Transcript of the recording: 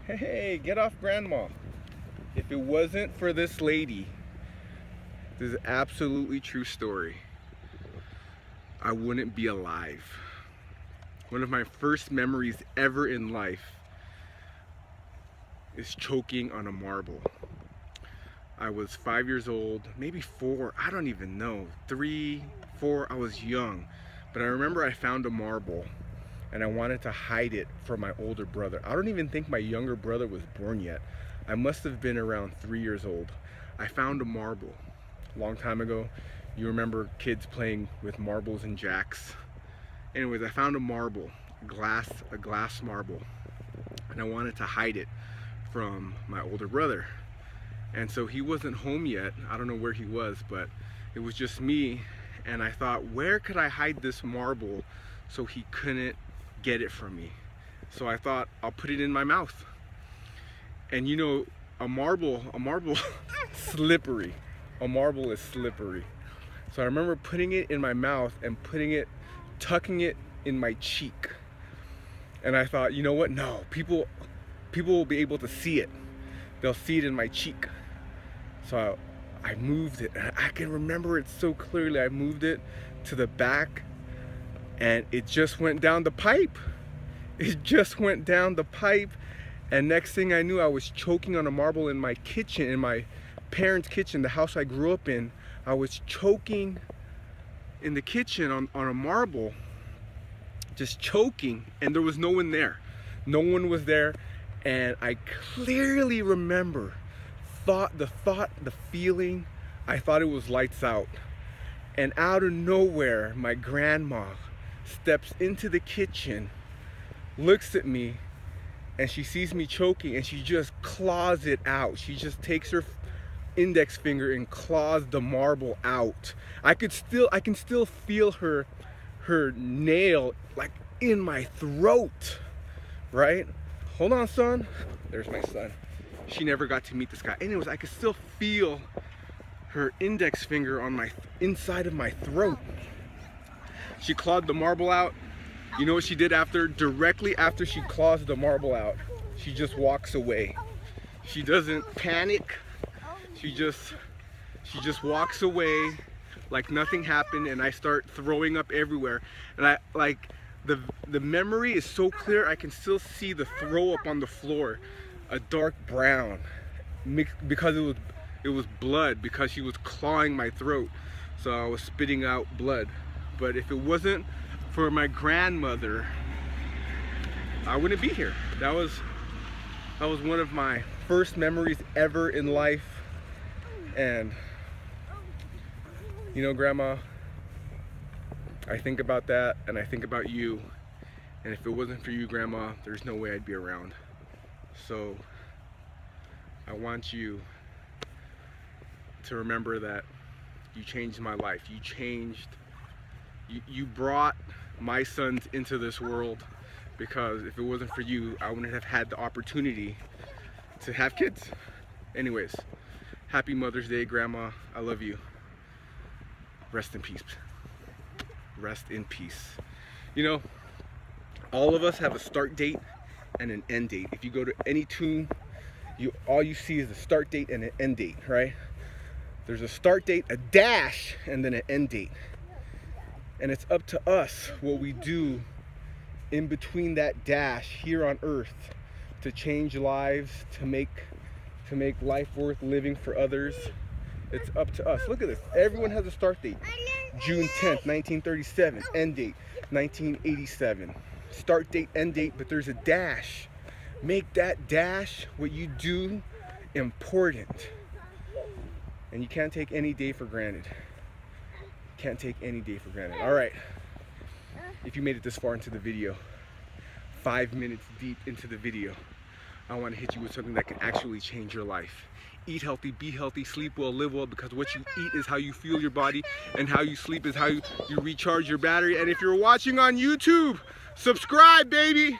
Hey, get off grandma. If it wasn't for this lady, this is absolutely true story, I wouldn't be alive. One of my first memories ever in life is choking on a marble. I was 5 years old, maybe 4, I don't even know, 3, 4, I was young. But I remember I found a marble and I wanted to hide it from my older brother. I don't even think my younger brother was born yet. I must have been around 3 years old. I found a marble a long time ago. You remember kids playing with marbles and jacks. Anyways, I found a marble, a glass marble, and I wanted to hide it from my older brother. And so he wasn't home yet. I don't know where he was, but it was just me. And I thought, where could I hide this marble so he couldn't get it from me? So I thought, I'll put it in my mouth. And you know, a marble slippery. A marble is slippery. So I remember putting it in my mouth and tucking it in my cheek. And I thought, you know what? No, people will be able to see it. They'll see it in my cheek. So I moved it. I can remember it so clearly. I moved it to the back and it just went down the pipe. It just went down the pipe. And next thing I knew, I was choking on a marble in my kitchen, in my parents' kitchen, the house I grew up in. I was choking in the kitchen on a marble, just choking, and there was no one there. No one was there. And I clearly remember the feeling, I thought it was lights out. And out of nowhere, my grandma steps into the kitchen, looks at me, and she sees me choking, and she just claws it out. She just takes her index finger and claws the marble out. I can still feel her nail like in my throat, right? Hold on, son. There's my son. She never got to meet this guy. Anyways, I could still feel her index finger on my inside of my throat. She clawed the marble out. You know what she did after? Directly after she claws the marble out, she just walks away. She doesn't panic. She just walks away like nothing happened, and I start throwing up everywhere. And the memory is so clear, I can still see the throw up on the floor, a dark brown, because it was blood, because she was clawing my throat, so I was spitting out blood. But if it wasn't for my grandmother, I wouldn't be here. That was one of my first memories ever in life. And you know, Grandma, I think about that, and I think about you, and if it wasn't for you, Grandma, there's no way I'd be around. So I want you to remember that you changed my life. You brought my sons into this world, because if it wasn't for you, I wouldn't have had the opportunity to have kids. Anyways, happy Mother's Day, Grandma. I love you. Rest in peace. Rest in peace. You know, all of us have a start date and an end date. If you go to any tomb, all you see is a start date and an end date, right? There's a start date, a dash, and then an end date. And it's up to us what we do in between that dash here on earth to change lives, to make life worth living for others. It's up to us. Look at this. Everyone has a start date. June 10th, 1937. End date, 1987. Start date, end date, but there's a dash. Make that dash, what you do, important. And you can't take any day for granted. Can't take any day for granted. All right. If you made it this far into the video, 5 minutes deep into the video, I want to hit you with something that can actually change your life. Eat healthy, be healthy, sleep well, live well, because what you eat is how you fuel your body, and how you sleep is how you recharge your battery. And if you're watching on YouTube, subscribe, baby!